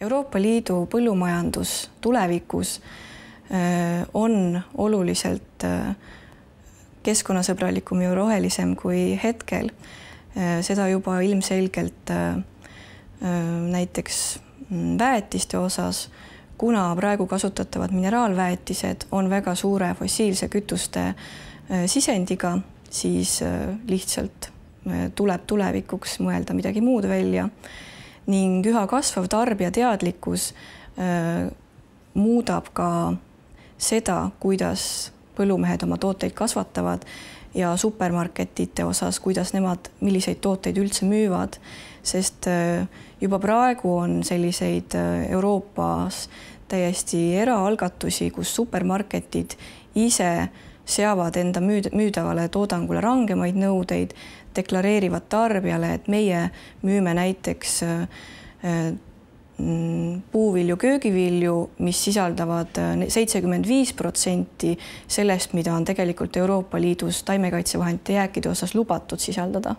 Euroopa Liidu põllumajandus tulevikus on oluliselt keskkonnasõbralikum ja rohelisem kui hetkel. Seda juba ilmselgelt näiteks väetiste osas, kuna praegu kasutatavad mineraalväetised on väga suure fossiilse kütuste sisendiga, siis lihtsalt tuleb tulevikuks mõelda midagi muud välja ning üha kasvav tarbija teadlikkus muudab ka seda, kuidas põllumehed oma tooteid kasvatavad ja supermarketite osas, kuidas nemad, milliseid tooteid üldse müüvad, sest juba praegu on selliseid Euroopas täiesti eraalgatusi, kus supermarketid ise seavad enda müüdavale toodangule rangemaid nõudeid, deklareerivad tarbijale, et meie müüme näiteks puuvilju, köögivilju, mis sisaldavad 75% sellest, mida on tegelikult Euroopa Liidus taimekaitsevahendite jääkide osas lubatud sisaldada.